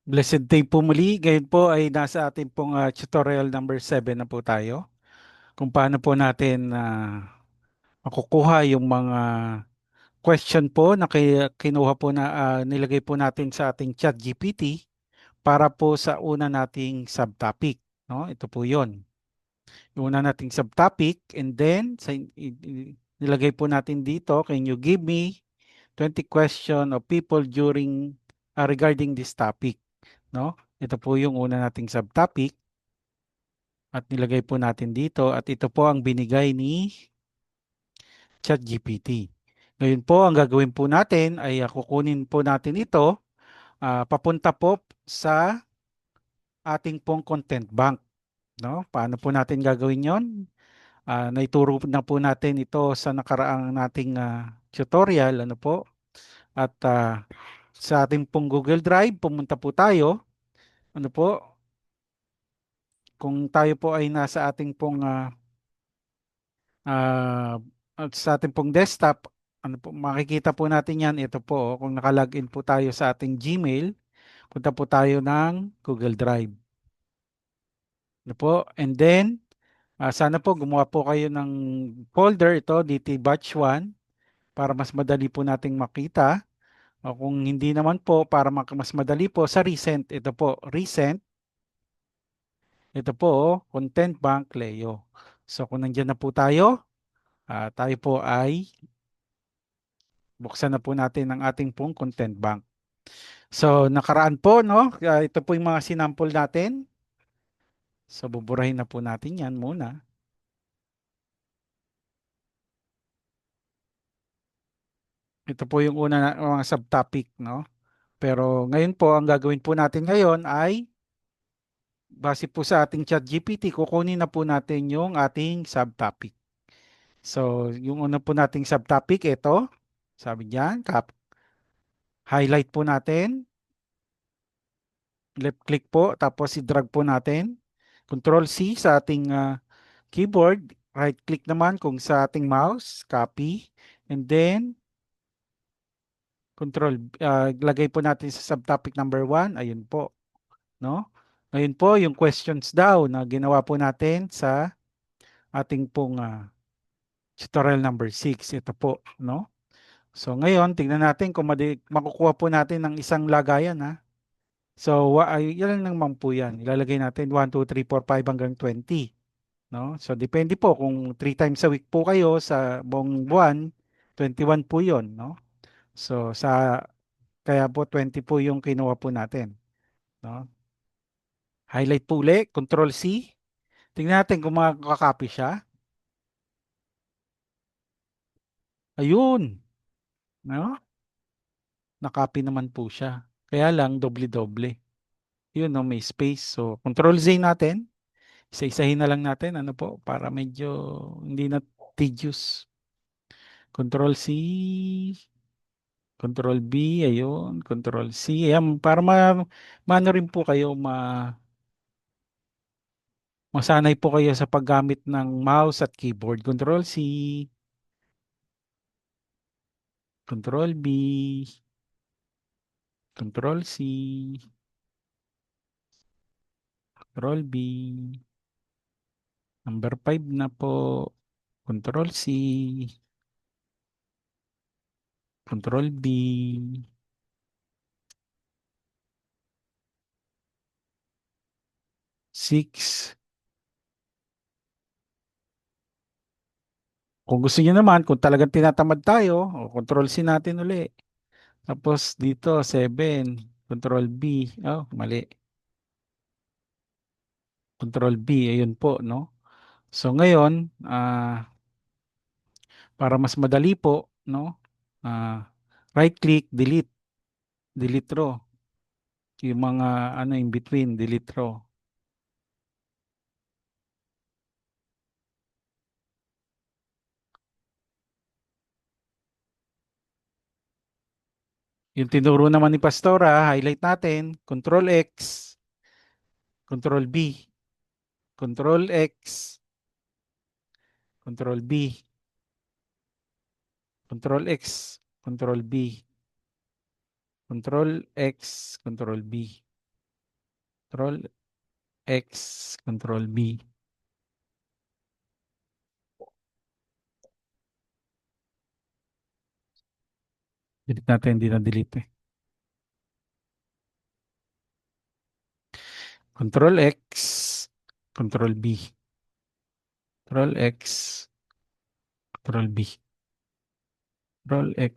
Blessed day po muli. Ngayon po ay nasa ating pong tutorial number 7 na po tayo. Kung paano po natin makukuha yung mga question po na kinuha po na nilagay po natin sa ating chat GPT para po sa una nating subtopic. No? Ito po yon. Yung una nating subtopic and then nilagay po natin dito, can you give me 20 question of people regarding this topic? No? Ito po yung una nating subtopic at nilagay po natin dito at ito po ang binigay ni ChatGPT. Ngayon po, ang gagawin po natin ay kukunin po natin ito papunta po sa ating pong content bank. No? Paano po natin gagawin yon? Naituro na po natin ito sa nakaraang nating tutorial. Ano po? At sa ating pong Google Drive, pumunta po tayo. Ano po? Kung tayo po ay nasa ating pong Ah, at sa ating pong desktop, ano po, makikita po natin yan. Ito po, kung nakalagin po tayo sa ating Gmail, punta po tayo ng Google Drive. Ano po? And then, sana po gumawa po kayo ng folder ito, DT Batch 1, para mas madali po nating makita. O kung hindi naman po, para mas madali po sa recent, ito po, recent, ito po, Content Bank Leo. So kung nandiyan na po tayo, tayo po ay buksan na po natin ang ating pong content bank. So, nakaraan po, no? Ito po yung mga sinample natin. So, buburahin na po natin yan muna. Ito po yung una na mga subtopic, no? Pero ngayon po, ang gagawin po natin ngayon ay base po sa ating chat GPT, kukunin na po natin yung ating subtopic. So, yung una po nating subtopic, ito. Sabi niyan, highlight po natin. Left click po, tapos i-drag po natin. Control C sa ating keyboard, right click naman kung sa ating mouse, copy, and then lagay po natin sa subtopic number 1, ayun po, no? Ngayon po, yung questions daw na ginawa po natin sa ating pong tutorial number 6, ito po, no? So ngayon, tingnan natin kung makukuha po natin ng isang lagayan, ha? So, yan lang naman po yan. Ilalagay natin 1, 2, 3, 4, 5 hanggang 20. No? So depende po kung 3 times a week po kayo sa buong buwan, 21 po 'yon, no? So kaya po 20 po yung kinuha po natin, no? Highlight po uli, Control C. Tingnan natin kung makakopy siya. Ayun, no? Nakopy naman po siya. Kaya lang doble-doble. Yun, no, may space. So Control Z natin. Isa-isahin na lang natin ano po para medyo hindi na tedious. Control C. Control B, ayun, Control C. Ayan, para maano rin po kayo, masanay po kayo sa paggamit ng mouse at keyboard. Control C, Control B, Control C, Control B. Number 5 na po. Control C, Control B, 6. Kung gusto niyo naman, kung talagang tinatamad tayo, Control C natin uli. Tapos dito, 7. Control B. Oh, mali. Control B, ayun po, no? So ngayon, para mas madali po, no? Right click, delete, delete row. Yung mga ano in between, delete row. Yung tinuro naman ni Pastora, highlight natin, Control X, Control B, Control X, Control B, Control X, Control B, Control X, Control B. Control X, Control B. Delete natin, hindi na delete eh. Control X, Control B. Control X, Control B. Control X,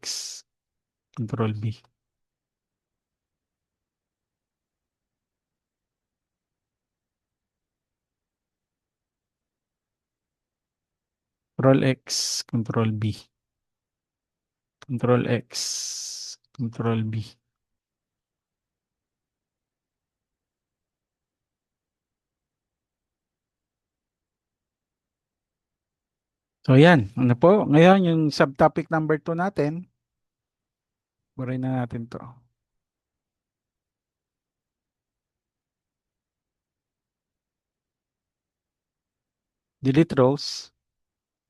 Control B. Control X, Control B. Control X, Control B. So yan, ano po? Ngayon yung subtopic number 2 natin. Buray na natin to. Delete rows.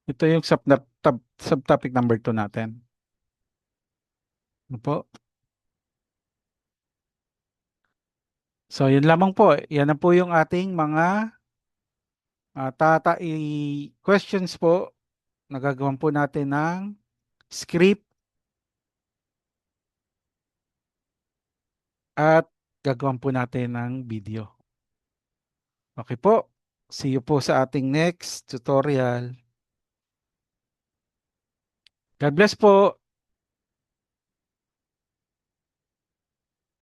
Ito yung subtopic number 2 natin. Ano po? So yun lamang po. Yan na po yung ating mga questions po. Nagagawan po natin ng script at gagawan po natin ng video. Okay po. See you po sa ating next tutorial. God bless po.